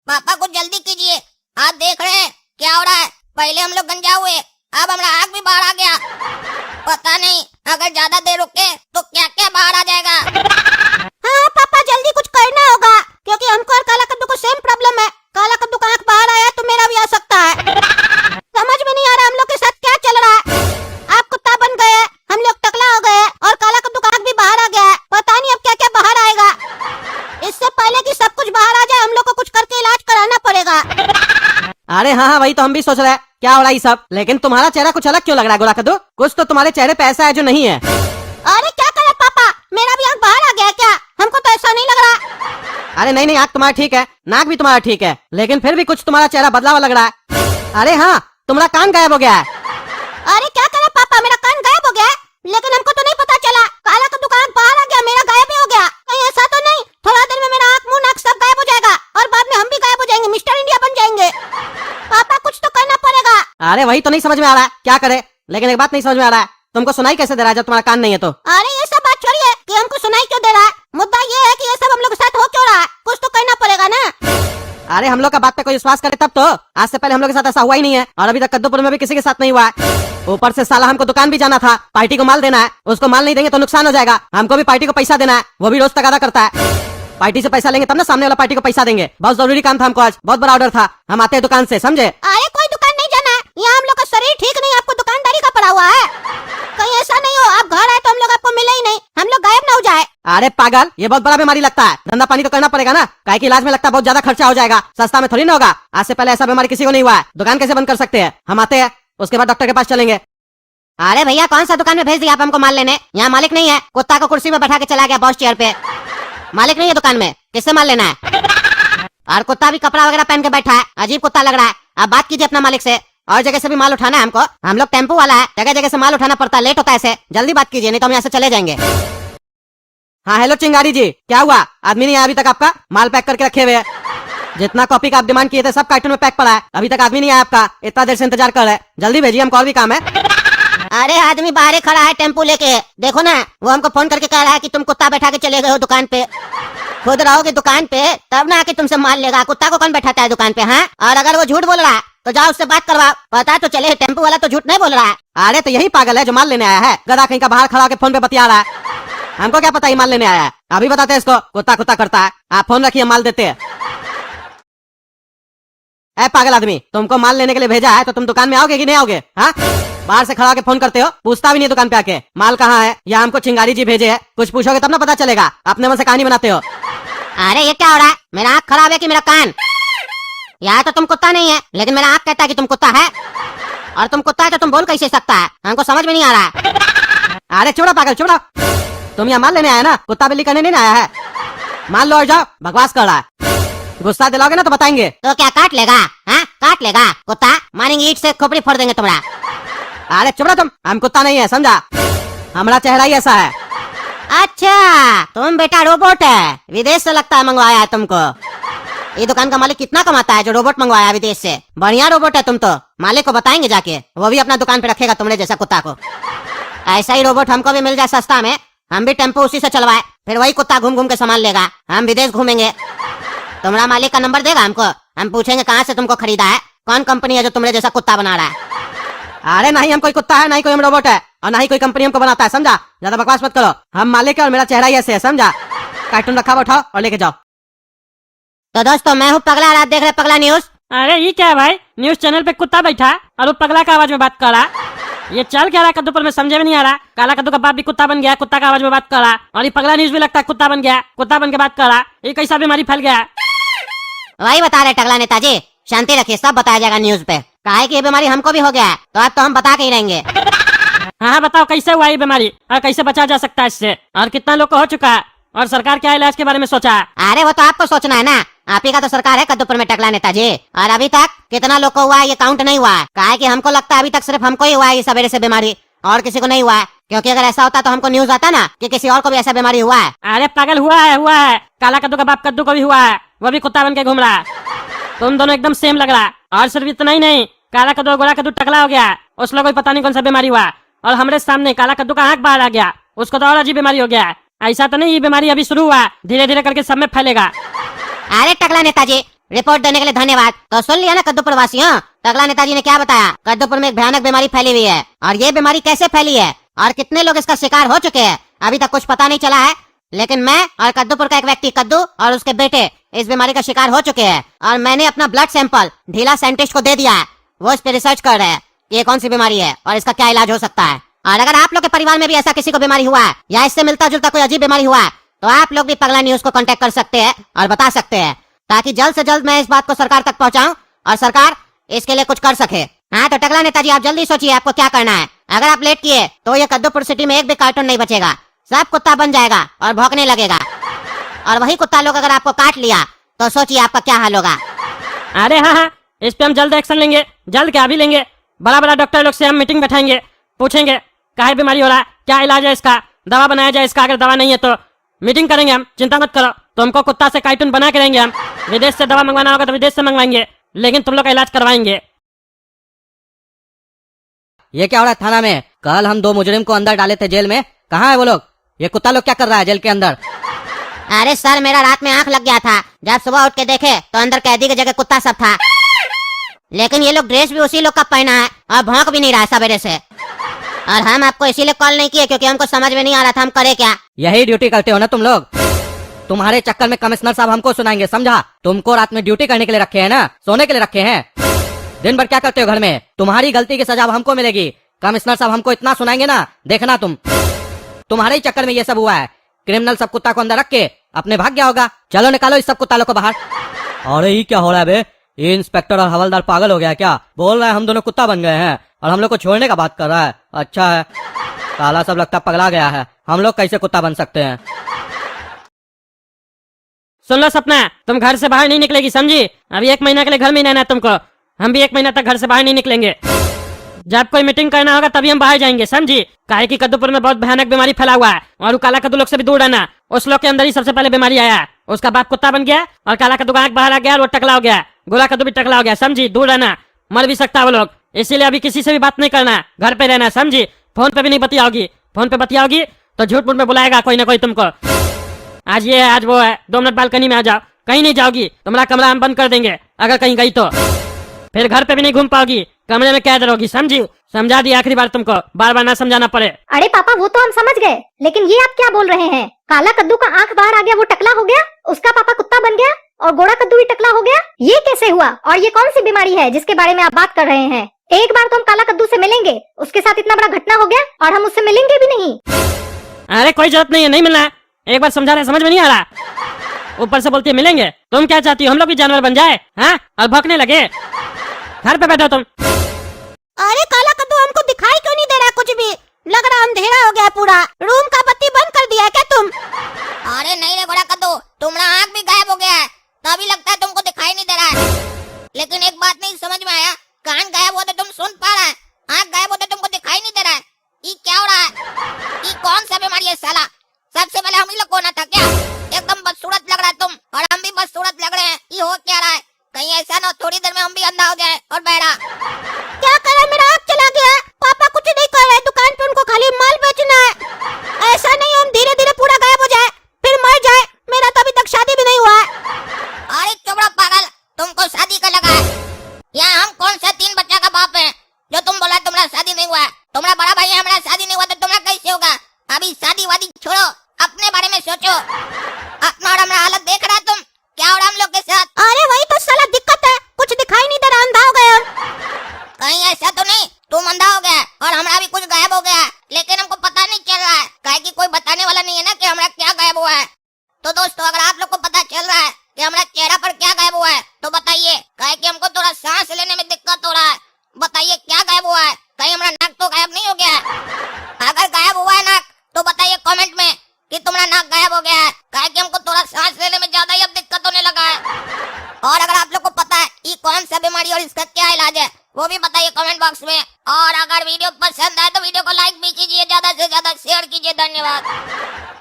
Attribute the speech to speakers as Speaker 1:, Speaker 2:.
Speaker 1: पापा कुछ जल्दी कीजिए, आप देख रहे हैं क्या हो रहा है। पहले हम लोग गंजा हुए, अब हमारा आग भी बाहर आ गया। पता नहीं अगर ज्यादा देर रुके तो क्या क्या बाहर आ जाएगा।
Speaker 2: हाँ पापा, जल्दी कुछ करना होगा क्योंकि हमको और काला कद्दू को सेम प्रॉब्लम है। काला कद्दू का आंख बाहर आया तो मेरा भी आ सकता है। समझ में नहीं आ रहा हम लोग के साथ क्या चल रहा है। आप कुत्ता बन गए, हम लोग टकला हो गए और काला कद्दू का आंख भी बाहर आ गया है। पता नहीं अब क्या क्या बाहर आएगा। इससे पहले कि सब कुछ बाहर आ जाए हम लोग को कुछ करके इलाज कराना पड़ेगा।
Speaker 3: अरे हाँ वही तो हम भी सोच रहे हैं क्या हो रहा है सब। लेकिन तुम्हारा चेहरा कुछ अलग क्यों लग रहा है गोला कद्दू? कुछ तो तुम्हारे चेहरे पे ऐसा है जो नहीं है।
Speaker 2: अरे क्या करे पापा, मेरा भी आंख बाहर आ गया क्या? हमको तो ऐसा नहीं लग रहा।
Speaker 3: अरे नहीं आंख तुम्हारा ठीक है, नाक भी तुम्हारा ठीक है, लेकिन फिर भी कुछ तुम्हारा चेहरा बदला हुआ लग रहा है। अरे हाँ, तुम्हारा कान गायब हो गया है।
Speaker 2: अरे क्या करे पापा, मेरा कान गायब हो गया है, लेकिन हमको तो नहीं पता चला। काला कद्दू का आंख बाहर आ गया, मेरा गायब ही हो गया। कहीं ऐसा तो नहीं थोड़ा देर में मेरा आंख मुंह नाक सब गायब हो जाएगा और बाद में हम भी गायब हो जाएंगे, मिस्टर इंडिया बन जाएंगे। पापा कुछ तो करना पड़ेगा।
Speaker 3: अरे वही तो नहीं समझ में आ रहा है क्या करे। लेकिन एक बात नहीं समझ में आ रहा है, तुमको सुनाई कैसे दे रहा है जब तुम्हारा कान नहीं है तो?
Speaker 2: अरे ये सब बात छोड़िए कि हमको सुनाई क्यों दे रहा है। मुद्दा ये है कि ये सब हम लोग के साथ हो क्यों रहा है। कुछ तो करना पड़ेगा ना।
Speaker 3: अरे हम लोग का बात पे कोई विश्वास करे तब तो। आज से पहले हम लोग के साथ ऐसा हुआ ही नहीं है और अभी तक कद्दूपुर में भी किसी के साथ नहीं हुआ है। ऊपर से साला हमको दुकान भी जाना था, पार्टी को माल देना है, उसको माल नहीं देंगे तो नुकसान हो जाएगा। हमको भी पार्टी को पैसा देना है, वो भी रोज तगादा करता है। पार्टी से पैसा लेंगे तब ना सामने वाला पार्टी को पैसा देंगे। बहुत जरूरी काम था हमको आज, बहुत बड़ा ऑर्डर था, हम आते हैं दुकान से, समझे?
Speaker 2: अरे कोई दुकान नहीं जाना है, यहाँ हम लोग का शरीर ठीक नहीं, आपको दुकानदारी का पड़ा हुआ है। कहीं ऐसा नहीं हो आप घर आए तो हम लोग आपको मिले ही नहीं, हम लोग गायब ना हो जाए।
Speaker 3: अरे पागल, ये बहुत बड़ा बीमारी लगता है, धंधा पानी तो करना पड़ेगा ना। काहे कि इलाज में लगता है बहुत ज्यादा खर्चा हो जाएगा, सस्ता में थोड़ी ना होगा। आज से पहले ऐसा बीमारी किसी को नहीं हुआ है, दुकान कैसे बंद कर सकते हैं? हम आते हैं, उसके बाद डॉक्टर के पास चलेंगे।
Speaker 2: अरे भैया कौन सा दुकान में भेज दिया आप हमको माल लेने? यहाँ मालिक नहीं है, कुत्ता को कुर्सी में बैठा के चला गया बॉस चेयर पे। मालिक नहीं है दुकान में, किससे माल लेना है? और कुत्ता भी कपड़ा वगैरह पहन के बैठा है, अजीब कुत्ता लग रहा है। आप बात कीजिए अपना मालिक से। और जगह से भी माल उठाना है हमको, हम लोग टेम्पो वाला है, जगह जगह से माल उठाना पड़ता है, लेट होता है ऐसे। जल्दी बात कीजिए नहीं तो हम यहाँ से चले जाएंगे।
Speaker 3: हाँ हेलो चिंगारी जी, क्या हुआ? आदमी नहीं आया अभी तक आपका? माल पैक करके रखे हुए हैं, जितना कॉपी का आप डिमांड किए थे सब कार्टून में पैक पड़ा है, अभी तक आदमी नहीं आया आपका। इतना देर से इंतजार कर रहे हैं, जल्दी भेजिए, हमको और भी काम है।
Speaker 2: अरे आदमी बाहर खड़ा है टेम्पो लेके, देखो ना, वो हमको फोन करके कह रहा है कि तुम कुत्ता बैठा के चले गए हो दुकान पे। खुद रहोगे दुकान पे तब ना आके तुमसे माल लेगा। कुत्ता को कौन बैठाता है दुकान पे? हाँ, और अगर वो झूठ बोल रहा है तो जाओ उससे बात करवाओ, पता तो चले टेम्पो वाला तो झूठ नहीं बोल रहा है।
Speaker 3: अरे तो यही पागल है जो माल लेने आया है, गधा कहीं का बाहर खड़ा के फोन पे बतिया रहा है। हमको क्या पता ये माल लेने आया है, अभी बताते हैं इसको। कुत्ता कुत्ता करता है, आप फोन रखिए, माल देते हैं। ऐ पागल आदमी, तुमको माल लेने के लिए भेजा है तो तुम दुकान में आओगे कि नहीं आओगे? हाँ, बाहर से खड़ा होकर फोन करते हो, पूछता भी नहीं दुकान पे आके माल कहाँ है। या हमको चिंगारी जी भेजे है, कुछ पूछोगे तब ना पता चलेगा, अपने मन से कहानी बनाते हो।
Speaker 2: अरे ये क्या हो रहा है? मेरा आँख खराब है कि मेरा कान? यहाँ तो तुम कुत्ता नहीं है, लेकिन मेरा आँख कहता है कि तुम कुत्ता है, और तुम कुत्ता है तो तुम बोल कैसे सकता है? हमको समझ में नहीं आ रहा है।
Speaker 3: अरे चुप पागल चुप, तुम यहाँ माल लेने आया ना, कुत्ता बिल्ली करने नहीं आया है। माल लो और जाओ, बकवास कर रहा है। गुस्सा दिलाओगे ना तो बताएंगे।
Speaker 2: तो क्या काट लेगा? हाँ काट लेगा कुत्ता, मारेंगे ईंट से खोपड़ी फोड़ देंगे तुम्हारा।
Speaker 3: अरे चुप तुम, हम कुत्ता नहीं है समझा, हमारा चेहरा ही ऐसा है।
Speaker 2: अच्छा तुम बेटा रोबोट है, विदेश से लगता है मंगवाया है तुमको। ये दुकान का मालिक कितना कमाता है जो रोबोट मंगवाया है विदेश से? बढ़िया रोबोट है तुम तो, मालिक को बताएंगे जाके, वो भी अपना दुकान पे रखेगा तुमने जैसा कुत्ता को। ऐसा ही रोबोट हमको भी मिल जाए सस्ता में, हम भी टेम्पो उसी से चलवाए, फिर वही कुत्ता घूम घूम के सामान लेगा, हम विदेश घूमेंगे। तुम्हारा मालिक का नंबर देगा हमको, हम पूछेंगे कहाँ से तुमको खरीदा है, कौन कंपनी है जो तुमने जैसा कुत्ता बना रहा है।
Speaker 3: अरे नहीं हम कोई कुत्ता है, नहीं कोई हम रोबोट है, और ना ही कोई कंपनी हमको बनाता है, समझा? ज्यादा बकवास मत करो, हम मालिक है और मेरा चेहरा ही ऐसे है, समझा? कार्टून रखा उठाओ और लेके जाओ।
Speaker 2: तो दोस्तों मैं हूँ पगला, आप देख रहे पगला न्यूज।
Speaker 4: अरे ये क्या है भाई, न्यूज चैनल पे कुत्ता बैठा और वो पगला का आवाज में बात कर रहा। ये चल क्या रहा कद्दूपुर में, समझे में नहीं आ रहा। काला कद्दू का बाप भी कुत्ता बन गया, कुत्ता का आवाज में बात कर रहा, और ये पगला न्यूज भी लगता है कुत्ता बन गया, कुत्ता बन के बात कर रहा। ये कैसा बीमारी फैल गया?
Speaker 2: वही बता रहे टगला नेताजी, शांति रखिए, सब बताया जाएगा न्यूज पे। काहे कि ये बीमारी हमको भी हो गया है, तो अब तो हम बता के ही रहेंगे।
Speaker 4: हाँ बताओ कैसे हुआ ये बीमारी और कैसे बचा जा सकता है इससे, और कितना लोग को हो चुका है, और सरकार क्या इलाज के बारे में सोचा है?
Speaker 2: अरे वो तो आपको सोचना है ना, आप ही का तो सरकार है कद्दूपुर में टकला नेताजी। और अभी तक कितना लोग को हुआ है ये काउंट नहीं हुआ है। काहे कि हमको लगता है अभी तक सिर्फ हमको ही हुआ है ये सवेरे से बीमारी, और किसी को नहीं हुआ है। क्योंकि अगर ऐसा होता तो हमको न्यूज आता ना कि किसी और को भी ऐसा बीमारी हुआ है।
Speaker 4: अरे पागल, हुआ है। काला कद्दू का बाप कद्दू को भी हुआ है, वो भी कुत्ता बन के घूम रहा है। तुम दोनों एकदम सेम लग रहा है। और सिर्फ इतना ही नहीं, काला कद्दू गोला कद्दू टकला हो गया, उस लोग को पता नहीं कौन सा बीमारी हुआ, और हमारे सामने काला कद्दू का आंख बाहर आ गया, उसको तो और अजीब बीमारी हो गया है। ऐसा तो नहीं ये बीमारी अभी शुरू हुआ, धीरे धीरे करके सब में फैलेगा।
Speaker 2: अरे टकला नेताजी, रिपोर्ट देने के लिए धन्यवाद। तो सुन लिया ना कद्दूपुर वासियों, टकला नेताजी ने क्या बताया। कद्दूपुर में एक भयानक बीमारी फैली हुई है, और ये बीमारी कैसे फैली है और कितने लोग इसका शिकार हो चुके हैं अभी तक कुछ पता नहीं चला है। लेकिन मैं और कद्दूपुर का एक व्यक्ति कद्दू और उसके बेटे इस बीमारी का शिकार हो चुके हैं, और मैंने अपना ब्लड सैंपल ढीला साइंटिस्ट को दे दिया है। वो इस पे रिसर्च कर रहे हैं कि ये कौन सी बीमारी है और इसका क्या इलाज हो सकता है। और अगर आप लोग के परिवार में भी ऐसा किसी को बीमारी हुआ है या इससे मिलता जुलता कोई अजीब बीमारी हुआ है, तो आप लोग भी पगला न्यूज को कांटेक्ट कर सकते हैं और बता सकते हैं, ताकि जल्द से जल्द मैं इस बात को सरकार तक पहुंचाऊं और सरकार इसके लिए कुछ कर सके। हाँ तो टकला नेताजी, आप जल्दी सोचिए आपको क्या करना है। अगर आप लेट किए तो ये कद्दूपुर सिटी में एक भी कार्टून नहीं बचेगा, सब कुत्ता बन जाएगा और भौंकने लगेगा। और वही कुत्ता लोग अगर आपको काट लिया तो सोचिए आपका क्या हाल होगा।
Speaker 4: अरे हाँ हाँ, इस पे हम जल्द एक्शन लेंगे, जल्द क्या भी लेंगे। बड़ा बड़ा डॉक्टर लोग से हम मीटिंग बैठाएंगे, पूछेंगे काहे बीमारी हो रहा है, क्या इलाज है इसका, दवा बनाया जाए इसका। अगर दवा नहीं है तो मीटिंग करेंगे हम, चिंता मत करो। तुमको कुत्ता से कार्टून बना के रहेंगे हम। विदेश से दवा मंगवाना होगा तो विदेश से मंगवाएंगे, लेकिन तुम लोग का इलाज करवाएंगे।
Speaker 3: ये क्या हो रहा है थाना में? कल हम 2 मुजरिम को अंदर डाले थे जेल में, कहाँ है वो लोग? ये कुत्ता लोग क्या कर रहा है जेल के अंदर?
Speaker 2: अरे सर, मेरा रात में आंख लग गया था, जब सुबह उठ के देखे तो अंदर कैदी की जगह कुत्ता सब था। लेकिन ये लोग ड्रेस भी उसी लोग का पहना है और भौंक भी नहीं रहा है सवेरे से। और हम आपको इसीलिए कॉल नहीं किए क्योंकि हमको समझ में नहीं आ रहा था हम करे क्या।
Speaker 3: यही ड्यूटी करते हो ना तुम लोग? तुम्हारे चक्कर में कमिश्नर साहब हमको सुनाएंगे, समझा? तुमको रात में ड्यूटी करने के लिए रखे हैं ना, सोने के लिए रखे हैं। दिन भर क्या करते हो घर में? तुम्हारी गलती की सजा हमको मिलेगी। कमिश्नर साहब हमको इतना सुनाएंगे ना, देखना तुम। तुम्हारे ही चक्कर में ये सब हुआ है। क्रिमिनल सब कुत्ता को अंदर रख के अपने भाग गया होगा। चलो निकालो इस सब कुत्ता को बाहर। अरे ये क्या हो रहा है बे? ये इंस्पेक्टर और हवलदार पागल हो गया क्या? बोल रहा है हम दोनों कुत्ता बन गए हैं और हम लोग को छोड़ने का बात कर रहा है। अच्छा है, काला सब लगता पगला गया है। हम लोग कैसे कुत्ता बन सकते हैं?
Speaker 4: सुन लो सपना, तुम घर से बाहर नहीं निकलेगी, समझी? अभी 1 महीना के लिए घर में ही रहना है तुमको। हम भी 1 महीना तक घर से बाहर नहीं निकलेंगे। जब कोई मीटिंग करना होगा तभी हम बाहर जाएंगे, समझी? काहे कि कद्दूपुर में बहुत भयानक बीमारी फैला हुआ है, और काला कद्दू लोग से भी दूर रहना। उस लोग के अंदर ही सबसे पहले बीमारी आया है। उसका बाप कुत्ता बन गया और काला कद्दू का आंख बाहर आ गया और वो टकला हो गया। गोला कद्दू भी टकला हो गया, समझी? दूर रहना, मर भी सकता है वो लोग। इसीलिए अभी किसी से भी बात नहीं करना, घर पे रहना, समझी? फोन पे भी नहीं बतियाओगी। फोन पे बतियाओगी तो झूठ मूठ में बुलाएगा कोई ना कोई तुमको। आज ये है, आज वो है, 2 मिनट बालकनी में आ जाओ। कहीं नहीं जाओगी, तुम्हारा कमरा हम बंद कर देंगे। अगर कहीं गई तो फिर घर पे भी नहीं घूम पाओगी, कमरे में कैद रहोगी, समझी? समझा दी आखिरी बार तुमको, बार बार ना समझाना पड़े।
Speaker 5: अरे पापा, वो तो हम समझ गए, लेकिन ये आप क्या बोल रहे हैं? काला कद्दू का आंख बाहर आ गया, वो टकला हो गया, उसका पापा कुत्ता बन गया और गोरा कद्दू भी टकला हो गया। ये कैसे हुआ? और ये कौन सी बीमारी है जिसके बारे में आप बात कर रहे हैं? एक बार तो हम काला कद्दू से मिलेंगे, उसके साथ इतना बड़ा घटना हो गया और हम उससे मिलेंगे भी नहीं।
Speaker 4: अरे कोई जरूरत नहीं है, नहीं मिलना है। एक बार समझा रहे, समझ में नहीं आ रहा। ऊपर से बोलती है मिलेंगे। तुम क्या चाहती हो, हम लोग भी जानवर बन जाए? हाँ, और भौंकने लगे? घर पे बैठो तुम।
Speaker 2: अरे काला कद्दू, हमको दिखाई क्यों नहीं दे रहा कुछ भी? लग रहा अंधेरा हो गया पूरा। रूम का बत्ती बंद कर दिया है क्या तुम?
Speaker 1: अरे नहीं रे गोरा कद्दू, तुम्हारा आँख भी गायब हो गया है, तभी लगता है तुमको दिखाई नहीं दे रहा है। लेकिन एक बात नहीं समझ में आया, कान गायब होते तुम सुन पा रहा है, आँख गायब होते तुमको दिखाई नहीं दे रहा है। ये क्या हो रहा है? ये कौन सा बीमारी है साला? सबसे पहले हम ही लोग को होना था क्या? एकदम बदसूरत लग रहा है तुम, और हम भी बदसूरत लग रहे हैं। ये हो क्या रहा है? कहीं ऐसा ना थोड़ी देर में हम भी अंधा हो जाए और बहरा।
Speaker 2: क्या कर रहा है? मेरा आँख चला गया। पापा कुछ नहीं कर रहे, दुकान पे उनको खाली माल बेचना है। ऐसा नहीं हम धीरे धीरे पूरा गायब हो जाए फिर मर जाए। मेरा तो अभी तक शादी भी नहीं हुआ है।
Speaker 1: अरे चुपड़ा पागल, तुमको शादी का लगा है? यहाँ हम कौन सा 3 बच्चा का बाप है जो तुम बोला तुम्हारा शादी नहीं हुआ है? तुम्हारा बड़ा भाई है, हमारा शादी नहीं हुआ तो तुम्हारा कैसे होगा? अभी शादी वादी छोड़ो, अपने बारे में सोचो। अपना और हमारा हालत देख रहा है तुम, क्या हो रहा हम लोग के साथ?
Speaker 2: अरे वही तो साला दिक्कत है, कुछ दिखाई नहीं दे रहा, अंधा हो गया हम।
Speaker 1: कहीं ऐसा तो नहीं तुम अंधा हो गया और हमारा भी कुछ गायब हो गया है, लेकिन हमको पता नहीं चल रहा है, काहे कि कोई बताने वाला नहीं है ना कि हमारा क्या गायब हुआ है। तो दोस्तों, अगर आप लोग को पता चल रहा है कि हमारा चेहरा पर क्या गायब हुआ है तो बताइए, काहे कि हमको थोड़ा सांस लेने में दिक्कत हो रहा है। बताइए क्या गायब हुआ है? कहीं हमारा नाक तो गायब नहीं हो गया है? अगर गायब हुआ है नाक तो बताइए कमेंट में कि तुम्हारा नाक गायब हो गया है, काहे कि हमको थोड़ा सांस लेने में ज्यादा ही अब दिक्कत होने लगा है। और अगर आप लोग को पता है ये कौन सा बीमारी और इसका क्या इलाज है, वो भी बताइए कमेंट बॉक्स में। और अगर वीडियो पसंद आए तो वीडियो को लाइक भी कीजिए, ज्यादा से ज्यादा शेयर कीजिए। धन्यवाद।